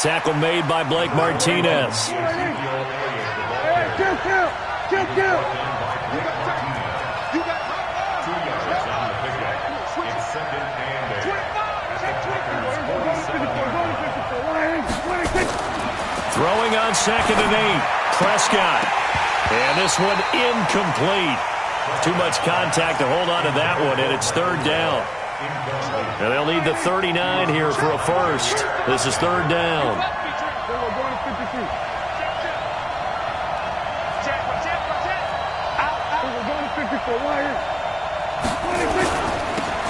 Tackle made by Blake Martinez. Throwing on 2nd and 8. Prescott. And this one incomplete. Too much contact to hold on to that one, and it's 3rd down. And they'll need the 39 here for a first. This is 3rd down.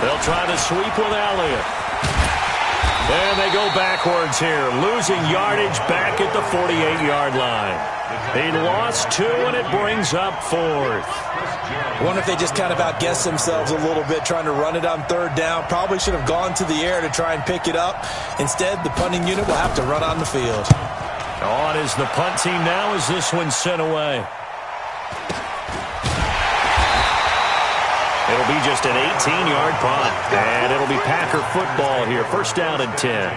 They'll try to sweep with Elliott. And they go backwards here, losing yardage back at the 48-yard line. He lost 2, and it brings up 4th. I wonder if they just kind of outguessed themselves a little bit trying to run it on 3rd down. Probably should have gone to the air to try and pick it up. Instead, the punting unit will have to run on the field. On is the punt team now as this one's sent away. It'll be just an 18-yard punt, and it'll be Packer football here. 1st down and 10.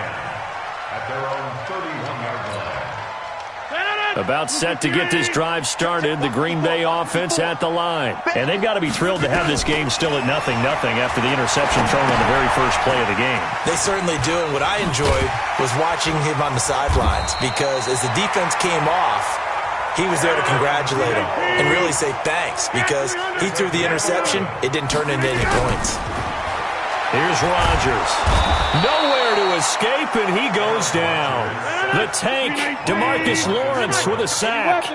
About set to get this drive started, the Green Bay offense at the line. And they've got to be thrilled to have this game still at 0-0 after the interception thrown on the very first play of the game. They certainly do, and what I enjoyed was watching him on the sidelines, because as the defense came off, he was there to congratulate him and really say thanks, because he threw the interception. It didn't turn into any points. Here's Rodgers. Nowhere to escape, and he goes down. The tank, DeMarcus Lawrence with a sack.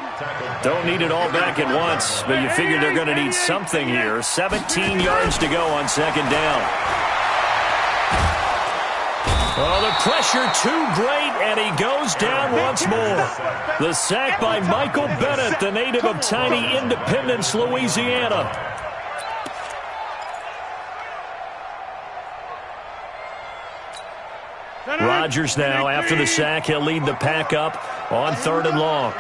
Don't need it all back at once, but you figure they're going to need something here. 17 yards to go on 2nd down. Oh, the pressure too great, and he goes down once more. The sack by Michael Bennett, the native of tiny Independence, Louisiana. Rodgers now, after the sack, he'll lead the pack up on 3rd and long.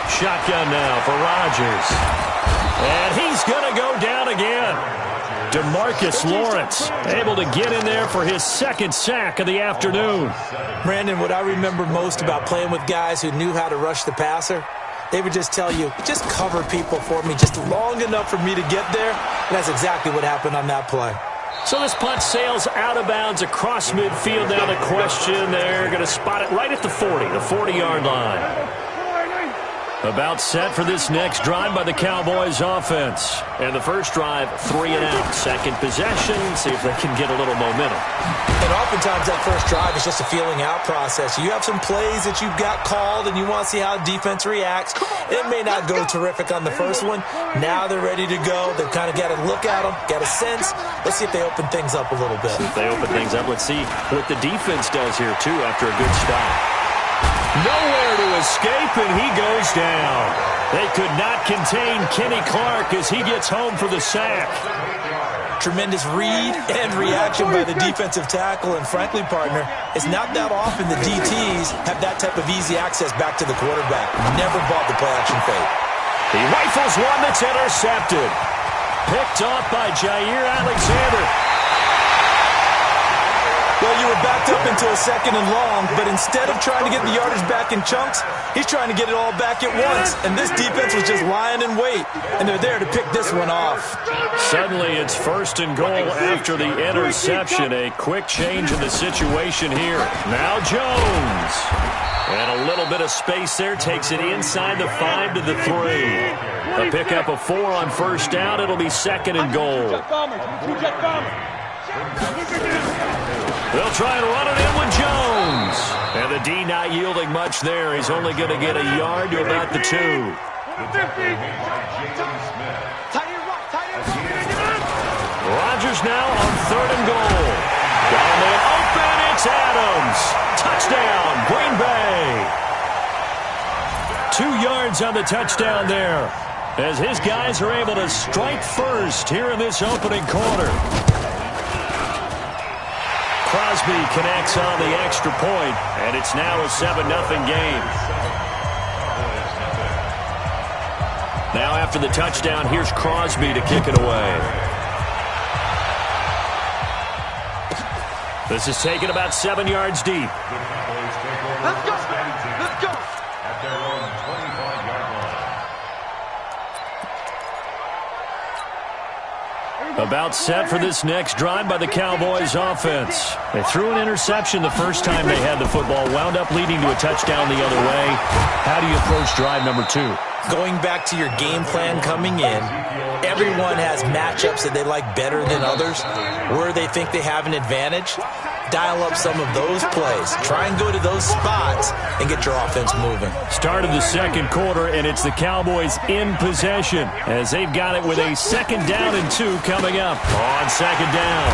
Shotgun now for Rodgers. And he's going to go down again. DeMarcus Lawrence able to get in there for his 2nd sack of the afternoon. Brandon, what I remember most about playing with guys who knew how to rush the passer, they would just tell you, just cover people for me just long enough for me to get there. And that's exactly what happened on that play. So this punt sails out of bounds across midfield. Now the question, they're going to spot it right at the 40-yard line. About set for this next drive by the Cowboys offense. And the first drive, 3 and out. Second possession, see if they can get a little momentum. And oftentimes that first drive is just a feeling out process. You have some plays that you've got called and you want to see how defense reacts. It may not go terrific on the first one. Now they're ready to go. They've kind of got to look at them, got a sense. Let's see if they open things up a little bit. If they open things up, let's see what the defense does here too after a good stop. Nowhere to escape, and he goes down. They could not contain Kenny Clark as he gets home for the sack. Tremendous read and reaction by the defensive tackle, and frankly, partner, it's not that often the DTs have that type of easy access back to the quarterback. Never bought the play-action fake. He rifles one that's intercepted. Picked off by Jair Alexander. Well, you were backed up into a 2nd and long, but instead of trying to get the yardage back in chunks, he's trying to get it all back at once. And this defense was just lying in wait, and they're there to pick this one off. Suddenly it's 1st and goal after the interception. A quick change in the situation here. Now Jones. And a little bit of space there takes it inside the 5 to the 3. A pickup of 4 on 1st down. It'll be 2nd and goal. They'll try and run it in with Jones. And the D not yielding much there. He's only going to get a yard to about the 2. Rodgers now on 3rd and goal. Down there open, it's Adams. Touchdown, Green Bay. 2 yards on the touchdown there, as his guys are able to strike first here in this opening quarter. Crosby connects on the extra point, and it's now a 7-0 game. Now after the touchdown, here's Crosby to kick it away. This is taken about 7 yards deep. Let's go. Let's go. At their own 25-yard line. About set for this next drive by the Cowboys offense. They threw an interception the first time they had the football, wound up leading to a touchdown the other way. How do you approach drive number 2? Going back to your game plan coming in, everyone has matchups that they like better than others, where they think they have an advantage. Dial up some of those plays. Try and go to those spots and get your offense moving. Start of the second quarter, and it's the Cowboys in possession as they've got it with a 2nd down and 2 coming up on 2nd down.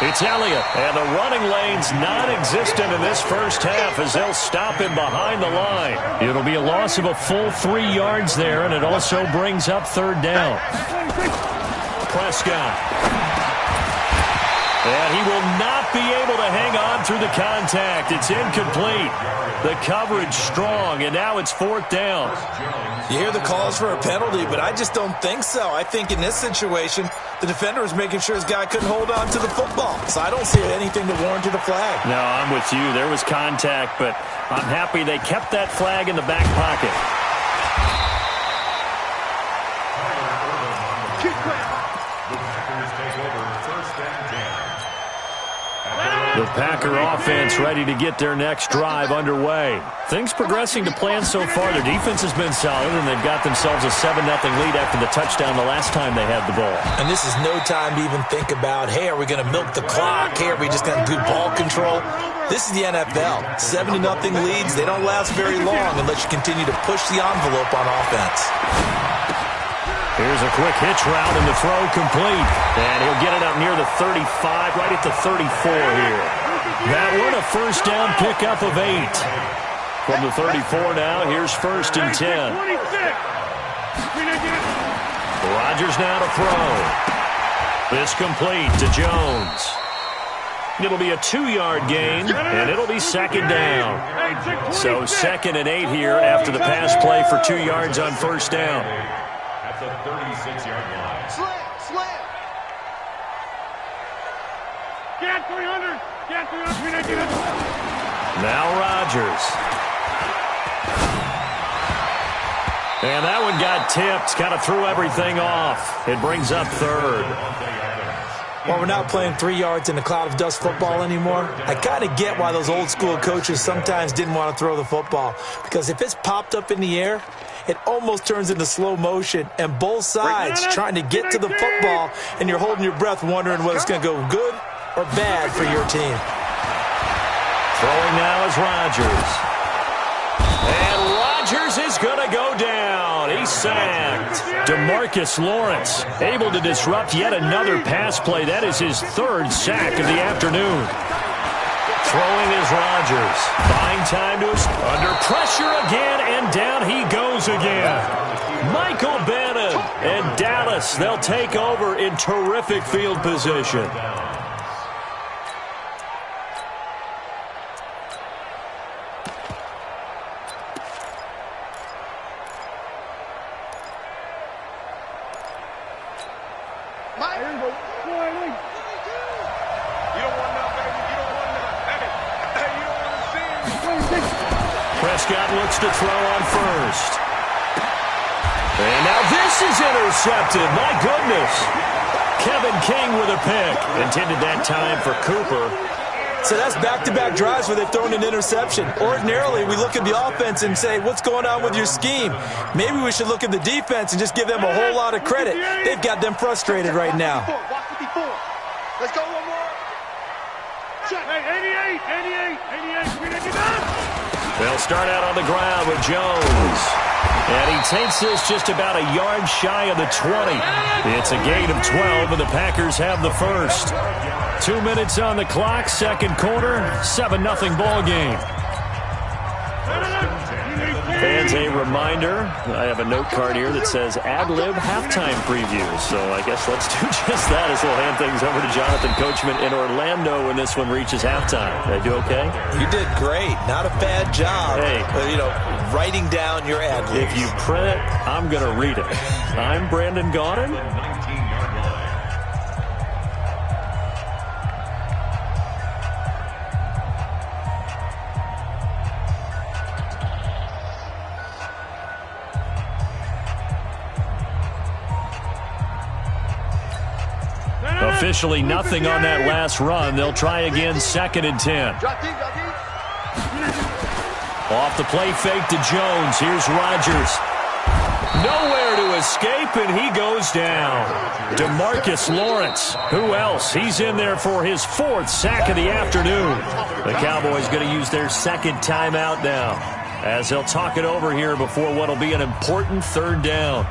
It's Elliott, and the running lane's non-existent in this first half as they'll stop him behind the line. It'll be a loss of a full 3 yards there, and it also brings up 3rd down. Prescott. And he will not be able to hang on through the contact. It's incomplete. The coverage strong, and now it's 4th down. You hear the calls for a penalty, but I just don't think so. I think in this situation, the defender was making sure his guy couldn't hold on to the football. So I don't see anything to warrant a flag. No, I'm with you. There was contact, but I'm happy they kept that flag in the back pocket. The Packer offense ready to get their next drive underway. Things progressing to plan so far. Their defense has been solid, and they've got themselves a 7-0 lead after the touchdown the last time they had the ball. And this is no time to even think about, hey, are we going to milk the clock? Hey, are we just going to do ball control? This is the NFL. 7-0 leads, they don't last very long unless you continue to push the envelope on offense. Here's a quick hitch route, and the throw complete. And he'll get it up near the 35, right at the 34 here. That one a first down pickup of 8. From the 34 now, here's 1st and 10. Rodgers now to throw. This complete to Jones. It'll be a 2-yard gain, and it'll be 2nd down. So 2nd and 8 here after the pass play for 2 yards on 1st down. At the 36-yard line. Slam. Get 300. Get 300. Now Rodgers. And that one got tipped. Kind of threw everything off. It brings up 3rd. Well, we're not playing 3 yards in a cloud of dust football anymore. I kind of get why those old school coaches sometimes didn't want to throw the football. Because if it's popped up in the air, it almost turns into slow motion, and both sides trying to get to the football, and you're holding your breath wondering whether it's going to go good or bad for your team. Throwing now is Rodgers. And Rodgers is going to go down. He's sacked. DeMarcus Lawrence able to disrupt yet another pass play. That is his 3rd sack of the afternoon. Throwing is Rodgers. Buying time to us. Under pressure again, and down he goes again. Michael Bannon and Dallas, they'll take over in terrific field position. Prescott looks to throw on 1st. And now this is intercepted. My goodness. Kevin King with a pick. Intended that time for Cooper. So that's back-to-back drives where they've thrown an interception. Ordinarily, we look at the offense and say, what's going on with your scheme? Maybe we should look at the defense and just give them a whole lot of credit. They've got them frustrated right now. Let's go one more. Hey, 88. They'll start out on the ground with Jones. And he takes this just about a yard shy of the 20. It's a gain of 12, and the Packers have the first. 2 minutes on the clock, second quarter, 7-0 ball game. Fans, a reminder, I have a note card here that says ad-lib halftime preview. So I guess let's do just that as we'll hand things over to Jonathan Coachman in Orlando when this one reaches halftime. Did I do okay? You did great. Not a bad job. Hey. Writing down your ad-libs. If you print it, I'm going to read it. I'm Brandon Gaudin. Officially nothing on that last run. They'll try again, 2nd and 10. Drop deep, drop deep. Off the play fake to Jones. Here's Rodgers. Nowhere to escape, and he goes down. DeMarcus Lawrence. Who else? He's in there for his 4th sack of the afternoon. The Cowboys going to use their 2nd timeout now, as they'll talk it over here before what will be an important 3rd down.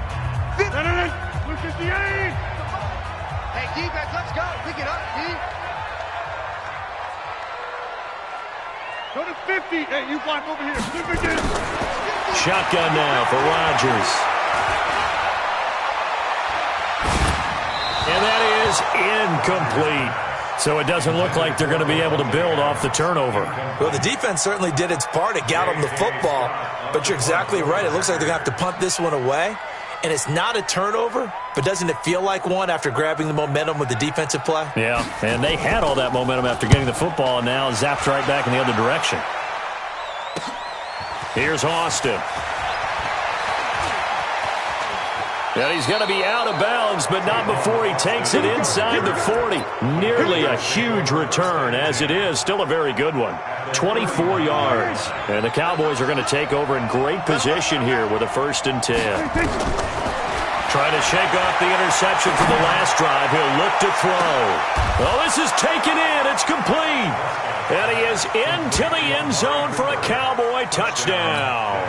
Hey, defense, let's go. Pick it up, D. Go to 50. Hey, you block over here. Shotgun now for Rodgers. And that is incomplete. So it doesn't look like they're going to be able to build off the turnover. Well, the defense certainly did its part. It got them the football. But you're exactly right. It looks like they're going to have to punt this one away. And it's not a turnover, but doesn't it feel like one after grabbing the momentum with the defensive play? Yeah, and they had all that momentum after getting the football, and now zapped right back in the other direction. Here's Austin. And he's going to be out of bounds, but not before he takes it inside the 40. Nearly a huge return, as it is. Still a very good one. 24 yards. And the Cowboys are going to take over in great position here with a 1st and 10. Trying to shake off the interception from the last drive. He'll look to throw. Oh, this is taken in. It's complete. And he is into the end zone for a Cowboy touchdown.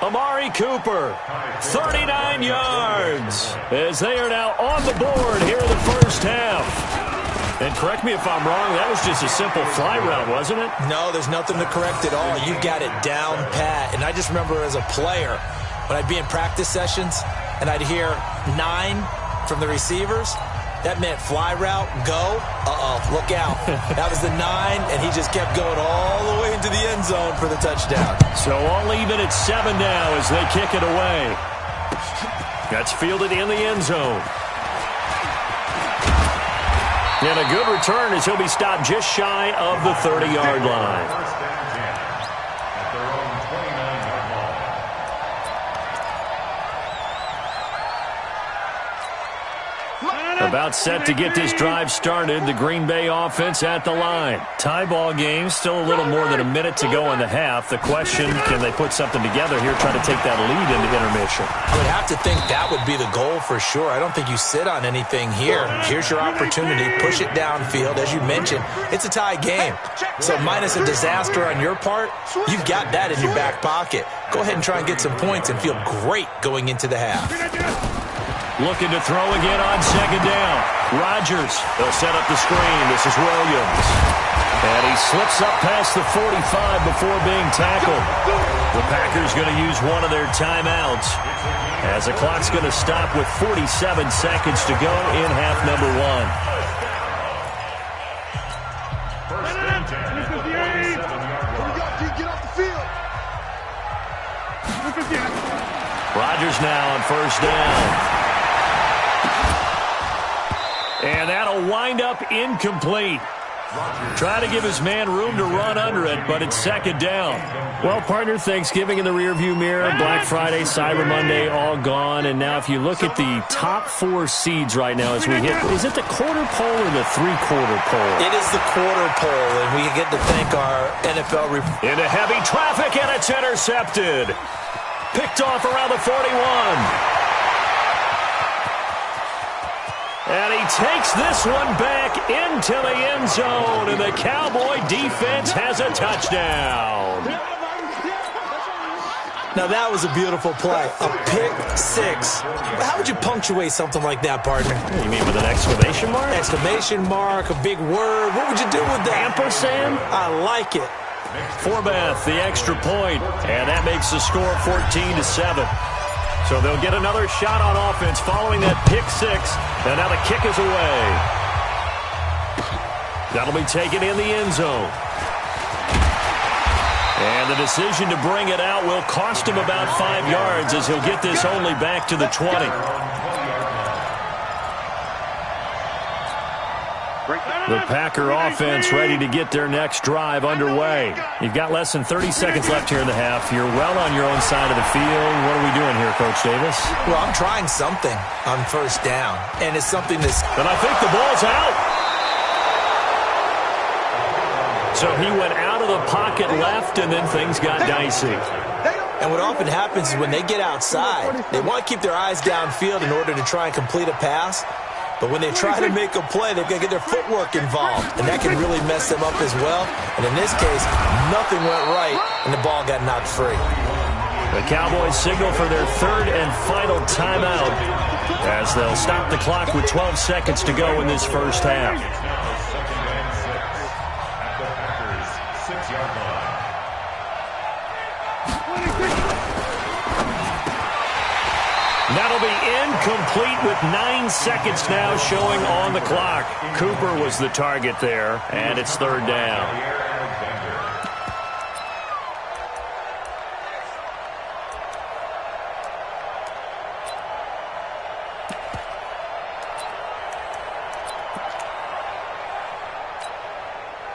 Amari Cooper, 39 yards, as they are now on the board here in the 1st half. And correct me if I'm wrong, that was just a simple fly route, wasn't it? No, there's nothing to correct at all. You've got it down pat. And I just remember as a player, when I'd be in practice sessions and I'd hear 9 from the receivers, that meant fly route, go, look out. That was the 9, and he just kept going all the way into the end zone for the touchdown. So all even at 7 now as they kick it away. That's fielded in the end zone. And a good return as he'll be stopped just shy of the 30-yard line. About set to get this drive started. The Green Bay offense at the line. Tie ball game. Still a little more than a minute to go in the half. The question, can they put something together here, try to take that lead into intermission? I would have to think that would be the goal for sure. I don't think you sit on anything here. Here's your opportunity. Push it downfield. As you mentioned, it's a tie game. So minus a disaster on your part, you've got that in your back pocket. Go ahead and try and get some points and feel great going into the half. Looking to throw again on 2nd down. Rodgers, they'll set up the screen. This is Williams. And he slips up past the 45 before being tackled. The Packers going to use one of their timeouts, as the clock's going to stop with 47 seconds to go in half number 1. Rodgers now on 1st down. And that'll wind up incomplete. Try to give his man room to run under it, but it's 2nd down. Well, partner, Thanksgiving in the rearview mirror, Black Friday, Cyber Monday, all gone. And now if you look at the top 4 seeds right now as we hit, is it the quarter pole or the 3/4 pole? It is the quarter pole, and we get to thank our NFL. Into heavy traffic, and it's intercepted. Picked off around the 41. And he takes this one back into the end zone, and the Cowboy defense has a touchdown. Now, that was a beautiful play. A pick 6. How would you punctuate something like that, partner? You mean with an exclamation mark? Exclamation mark, a big word. What would you do with that? Ampersand? I like it. Forbath, the extra point, and that makes the score 14-7. So they'll get another shot on offense following that pick 6, and now the kick is away. That'll be taken in the end zone. And the decision to bring it out will cost him about 5 yards, as he'll get this only back to the 20. The Packer offense ready to get their next drive underway. You've got less than 30 seconds left here in the half. You're well on your own side of the field. What are we doing here, Coach Davis? Well, I'm trying something on first down, and it's something that's... And I think the ball's out. So he went out of the pocket left, and then things got dicey. And what often happens is when they get outside, they want to keep their eyes downfield in order to try and complete a pass. But when they try to make a play, they've got to get their footwork involved, and that can really mess them up as well. And in this case, nothing went right, and the ball got knocked free. The Cowboys signal for their third and final timeout as they'll stop the clock with 12 seconds to go in this first half. That'll be incomplete with 9 seconds now showing on the clock. Cooper was the target there, and it's third down.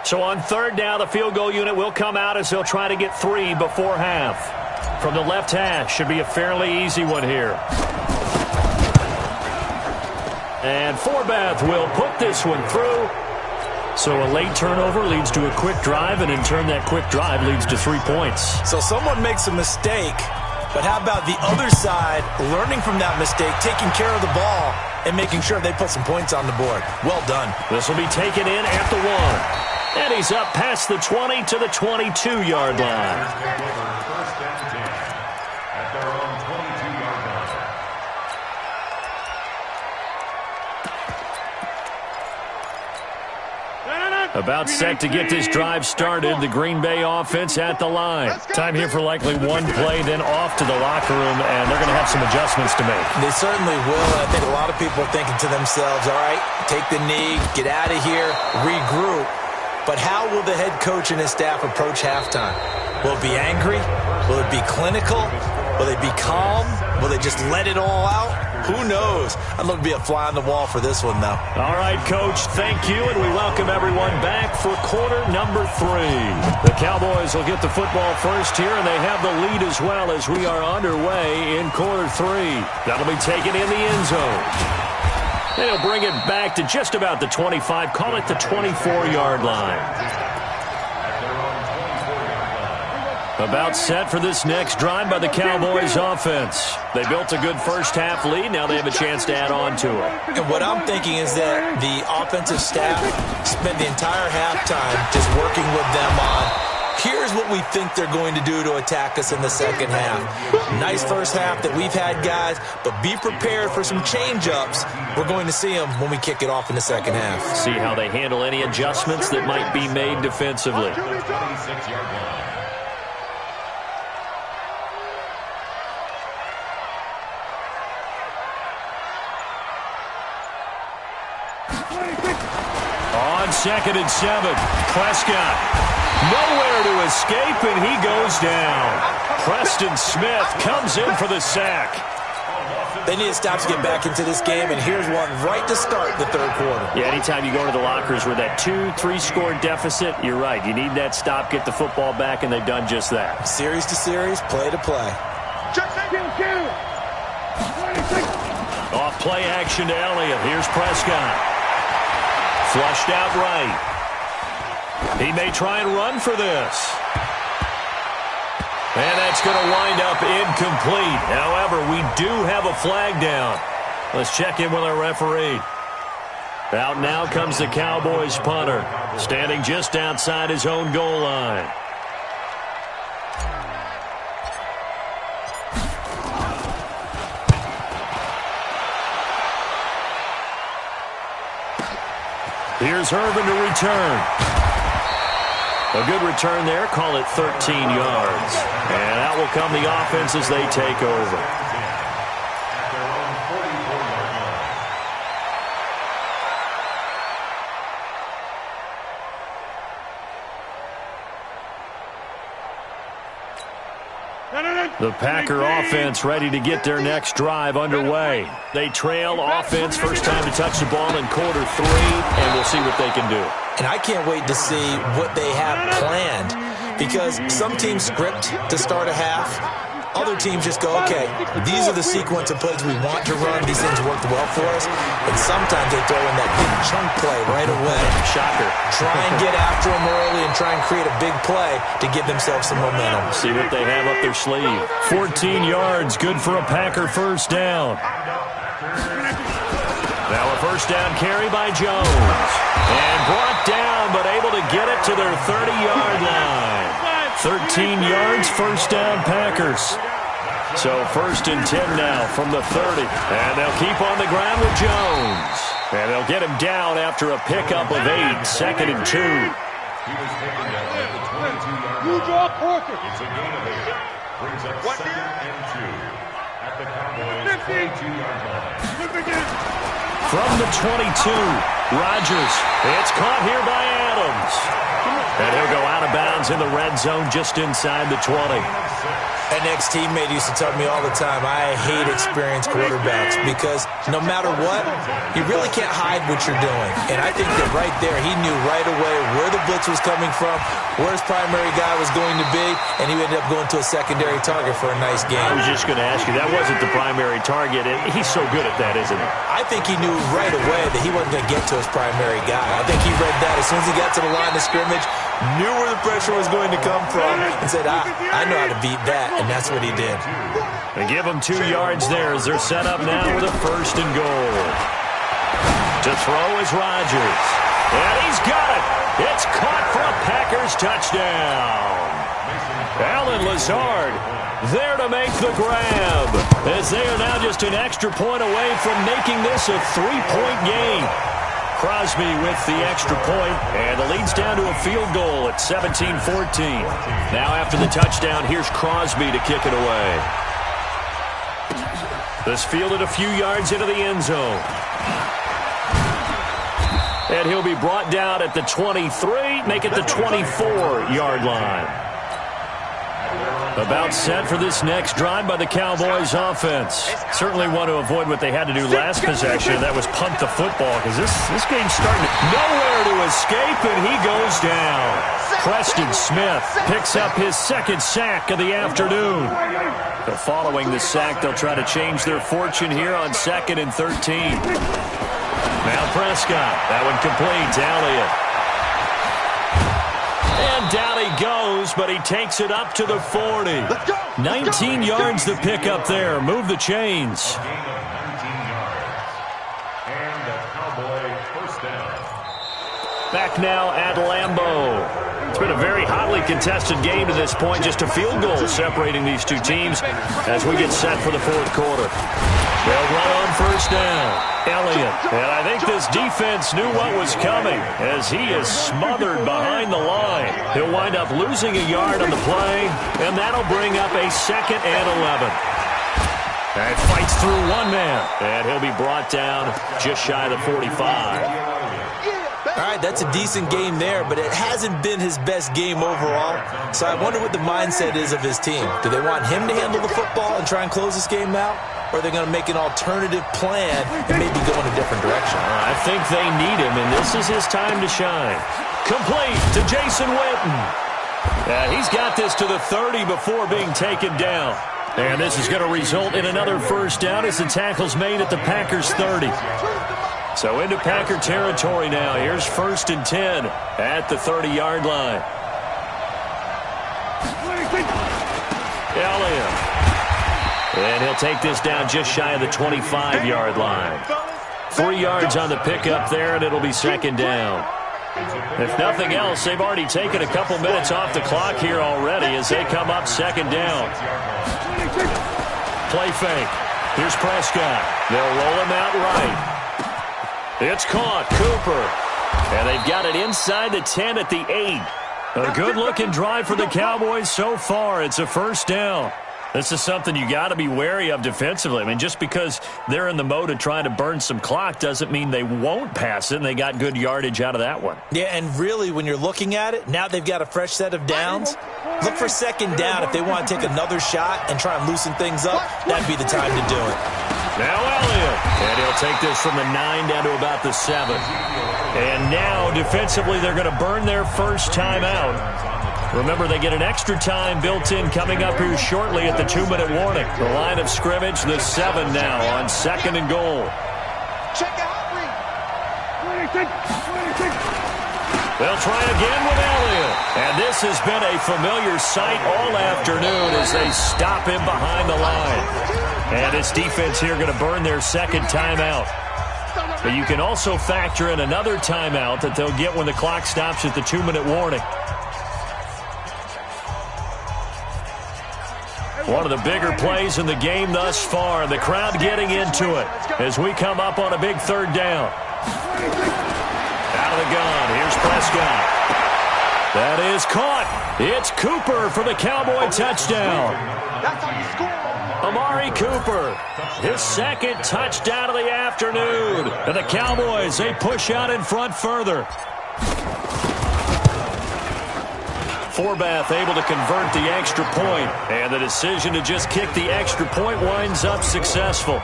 So on third down, the field goal unit will come out as they'll try to get 3 before half. From the left hash, should be a fairly easy one here. And Forbath will put this one through. So a late turnover leads to a quick drive, and in turn that quick drive leads to 3 points. So someone makes a mistake, but how about the other side learning from that mistake, taking care of the ball, and making sure they put some points on the board? Well done. This will be taken in at the 1. And he's up past the 20 to the 22-yard line. About set to get this drive started. The Green Bay offense at the line. Time here for likely one play, then off to the locker room, and they're going to have some adjustments to make. They certainly will. I think a lot of people are thinking to themselves, all right, take the knee, get out of here, regroup. But how will the head coach and his staff approach halftime? Will it be angry? Will it be clinical? Will they be calm? Will they just let it all out? Who knows? I'd love to be a fly on the wall for this one, though. All right, Coach, thank you, and we welcome everyone back for quarter number 3. The Cowboys will get the football first here, and they have the lead as well as we are underway in quarter 3. That'll be taken in the end zone. They'll bring it back to just about the 25, call it the 24-yard line. About set for this next drive by the Cowboys offense. They built a good first-half lead. Now they have a chance to add on to it. And what I'm thinking is that the offensive staff spent the entire halftime just working with them on, here's what we think they're going to do to attack us in the second half. Nice first half that we've had, guys, but be prepared for some change-ups. We're going to see them when we kick it off in the second half. See how they handle any adjustments that might be made defensively. On 2nd and 7, Prescott nowhere to escape, and he goes down. Preston Smith comes in for the sack. They need to stop to get back into this game, and here's one right to start the third quarter. Yeah, anytime you go to the lockers with that 2-3 score deficit, you're right. You need that stop, get the football back, and they've done just that. Series to series, play to play. Off play action to Elliott. Here's Prescott. Flushed out right. He may try and run for this. And that's going to wind up incomplete. However, we do have a flag down. Let's check in with our referee. Out now comes the Cowboys punter, standing just outside his own goal line. Here's Irvin to return. A good return there. Call it 13 yards. And out will come the offense as they take over. The Packer offense ready to get their next drive underway. They trail offense, first time to touch the ball in quarter 3, and we'll see what they can do. And I can't wait to see what they have planned, because some teams script to start a half. Other teams just go, okay, these are the sequence of plays we want to run. These things worked well for us. And sometimes they throw in that big chunk play right away. Shocker. Try and get after them early and try and create a big play to give themselves some momentum. See what they have up their sleeve. 14 yards, good for a Packer first down. Now a first down carry by Jones. And brought down, but able to get it to their 30-yard line. 13 yards, first down Packers. So first and 10 now from the 30. And they'll keep on the ground with Jones. And they'll get him down after a pickup of 8, second and 2. He was taken down at the 22-yard You line. draw Parker. It's a gain of 8. Brings up second and 2 at the Cowboys' 22-yard line. From the 22, Rodgers. It's caught here by Adams. And he'll go out of bounds in the red zone just inside the 20. An ex-teammate used to tell me all the time, I hate experienced quarterbacks because no matter what, you really can't hide what you're doing. And I think that right there, he knew right away where the blitz was coming from, where his primary guy was going to be, and he ended up going to a secondary target for a nice game. I was just going to ask you, that wasn't the primary target. He's so good at that, isn't he? I think he knew right away that he wasn't going to get to his primary guy. I think he read that as soon as he got to the line of scrimmage, knew where the pressure was going to come from, and said, I know how to beat that, and that's what he did. They give him 2 yards there as they're set up now with a first and goal. To throw is Rodgers. And he's got it. It's caught for a Packers touchdown. Allen Lazard there to make the grab, as they are now just an extra point away from making this a 3-point game. Crosby with the extra point, and the lead's down to a field goal at 17-14. Now after the touchdown, here's Crosby to kick it away. This fielded a few yards into the end zone. And he'll be brought down at the 23, make it the 24-yard line. About set for this next drive by the Cowboys offense. Certainly want to avoid what they had to do last possession. That was punt the football, because this game's starting to nowhere to escape, and he goes down. Preston Smith picks up his second sack of the afternoon. But following the sack, they'll try to change their fortune here on 2nd and 13. Now Prescott. That one complete. Elliott. And down he goes, but he takes it up to the 40. 19 yards the pick up there. Move the chains. A gain of 19 yards. And the Cowboy first down. Back now at Lambeau. It's been a very hotly contested game to this point. Just a field goal separating these two teams as we get set for the fourth quarter. They'll run on first down. Elliott. And I think this defense knew what was coming as he is smothered behind the line. He'll wind up losing a yard on the play, and that'll bring up a 2nd and 11. And fights through one man, and he'll be brought down just shy of the 45. All right, that's a decent game there, but it hasn't been his best game overall. So I wonder what the mindset is of his team. Do they want him to handle the football and try and close this game out? Or are they going to make an alternative plan and maybe go in a different direction? I think they need him, and this is his time to shine. Complete to Jason Witten. He's got this to the 30 before being taken down. And this is going to result in another first down as the tackle's made at the Packers' 30. So into Packer territory now. Here's 1st and 10 at the 30-yard line. Elliott. And he'll take this down just shy of the 25-yard line. 3 yards on the pickup there, and it'll be 2nd down. If nothing else, they've already taken a couple minutes off the clock here already as they come up 2nd down. Play fake. Here's Prescott. They'll roll him out right. It's caught. Cooper. And they've got it inside the 10 at the 8. A good-looking drive for the Cowboys so far. It's a first down. This is something you got to be wary of defensively. I mean, just because they're in the mode of trying to burn some clock doesn't mean they won't pass it, and they got good yardage out of that one. Yeah, and really, when you're looking at it, now they've got a fresh set of downs. Look for second down if they want to take another shot and try and loosen things up. That'd be the time to do it. Now Elliott, and he'll take this from the 9 down to about the 7. And now, defensively, they're going to burn their first timeout. Remember, they get an extra time built in coming up here shortly at the 2-minute warning. The line of scrimmage, the 7 now on 2nd and goal. Check out, 26. They'll try again with Elliott. And this has been a familiar sight all afternoon as they stop him behind the line. And this defense here going to burn their second timeout. But you can also factor in another timeout that they'll get when the clock stops at the 2-minute warning. One of the bigger plays in the game thus far. The crowd getting into it as we come up on a big 3rd down. Out of the gun. Here's Prescott. That is caught. It's Cooper for the Cowboy touchdown. That's how you score. Amari Cooper, his 2nd touchdown of the afternoon. And the Cowboys, they push out in front further. Forbath able to convert the extra point, and the decision to just kick the extra point winds up successful.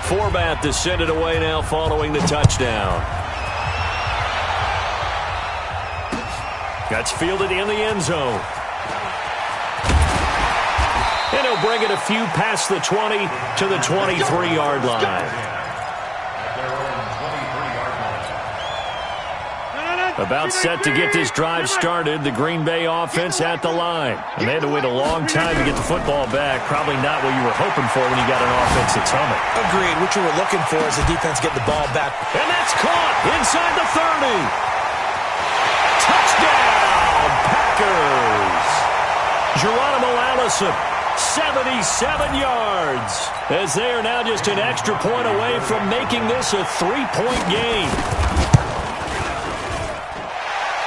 Forbath to send it away now following the touchdown. That's fielded in the end zone. And he'll bring it a few past the 20 to the 23-yard line. About set to get this drive started, the Green Bay offense at the line. And they had to wait a long time to get the football back. Probably not what you were hoping for when you got an offense that's humming. Agreed. What you were looking for is the defense get the ball back. And that's caught inside the 30. Touchdown, Packers. Geronimo Allison, 77 yards. As they are now just an extra point away from making this a 3-point game.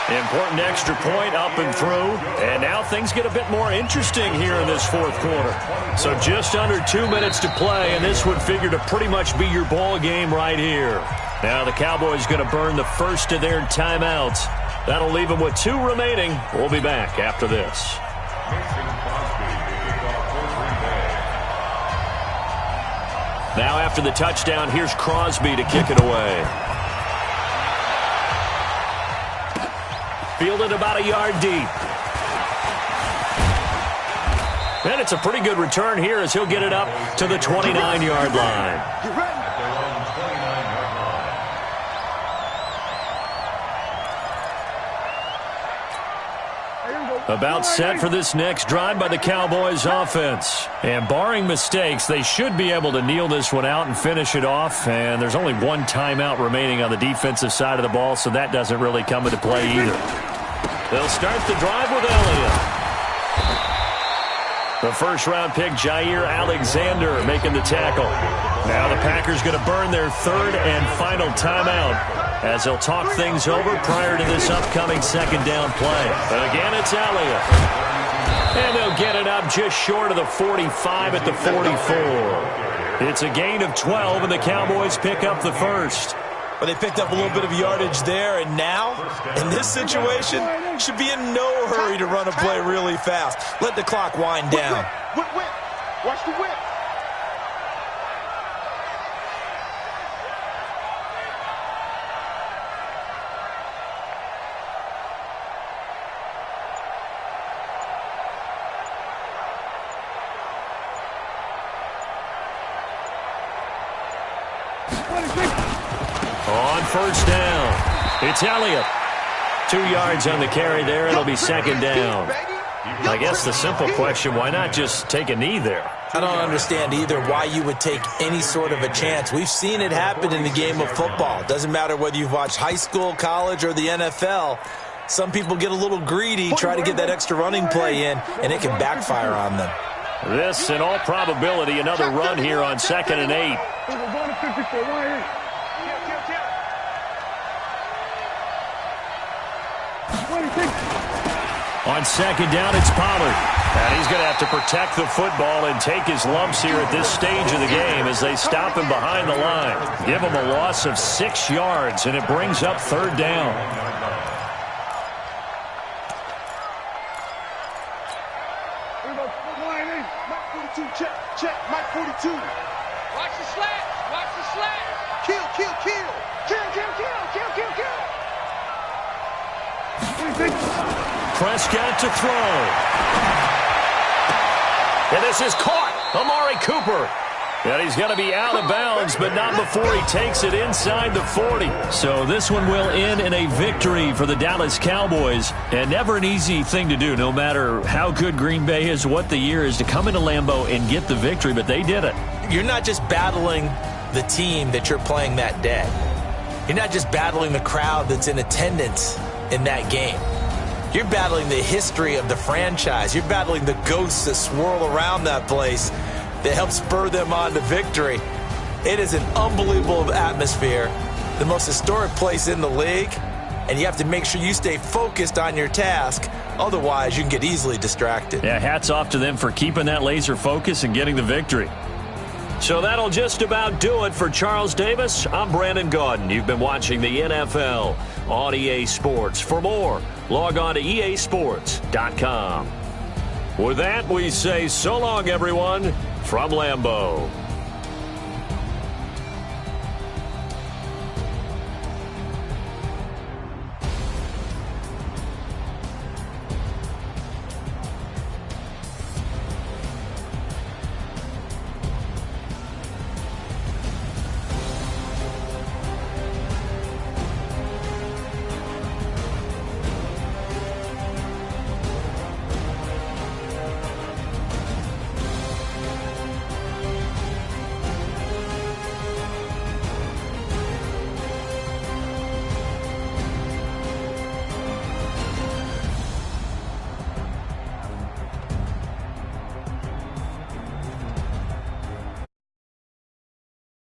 Important extra point up and through. And now things get a bit more interesting here in this 4th quarter. So just under 2 minutes to play, and this would figure to pretty much be your ball game right here. Now the Cowboys going to burn the first of their timeouts. That'll leave them with 2 remaining. We'll be back after this. Now after the touchdown, here's Crosby to kick it away. Fielded about a yard deep. And it's a pretty good return here as he'll get it up to the 29-yard line. About set for this next drive by the Cowboys offense. And barring mistakes, they should be able to kneel this one out and finish it off. And there's only 1 timeout remaining on the defensive side of the ball, so that doesn't really come into play either. They'll start the drive with Elliott. The first-round pick, Jair Alexander, making the tackle. Now the Packers going to burn their 3rd and final timeout as they'll talk things over prior to this upcoming 2nd down play. Again, it's Elliott. And they'll get it up just short of the 45 at the 44. It's a gain of 12, and the Cowboys pick up the first. But they picked up a little bit of yardage there, and now, in this situation, should be in no hurry to run a play really fast. Let the clock wind down. Whip. Watch the whip. On first down, it's Elliott. 2 yards on the carry there. It'll be 2nd down. I guess the simple question, why not just take a knee there? I don't understand either why you would take any sort of a chance. We've seen it happen in the game of football. Doesn't matter whether you've watched high school, college, or the NFL. Some people get a little greedy, try to get that extra running play in, and it can backfire on them. This, in all probability, another run here on 2nd and 8. On second down, it's Pollard. And he's going to have to protect the football and take his lumps here at this stage of the game as they stop him behind the line. Give him a loss of 6 yards, and it brings up third down. Check, check, Mike 42. Watch the slat, watch the slat. Kill, kill, kill. Kill, kill, kill, kill, kill, kill. Prescott to throw. And this is caught. Amari Cooper. And he's going to be out of bounds, but not before he takes it inside the 40. So this one will end in a victory for the Dallas Cowboys. And never an easy thing to do, no matter how good Green Bay is, what the year is, to come into Lambeau and get the victory, but they did it. You're not just battling the team that you're playing that day. You're not just battling the crowd that's in attendance in that game. You're battling the history of the franchise. You're battling the ghosts that swirl around that place that help spur them on to victory. It is an unbelievable atmosphere, the most historic place in the league, and you have to make sure you stay focused on your task. Otherwise, you can get easily distracted. Yeah, hats off to them for keeping that laser focus and getting the victory. So that'll just about do it for Charles Davis. I'm Brandon Gaudin. You've been watching the NFL on EA Sports. For more, log on to easports.com. With that, we say so long, everyone, from Lambeau.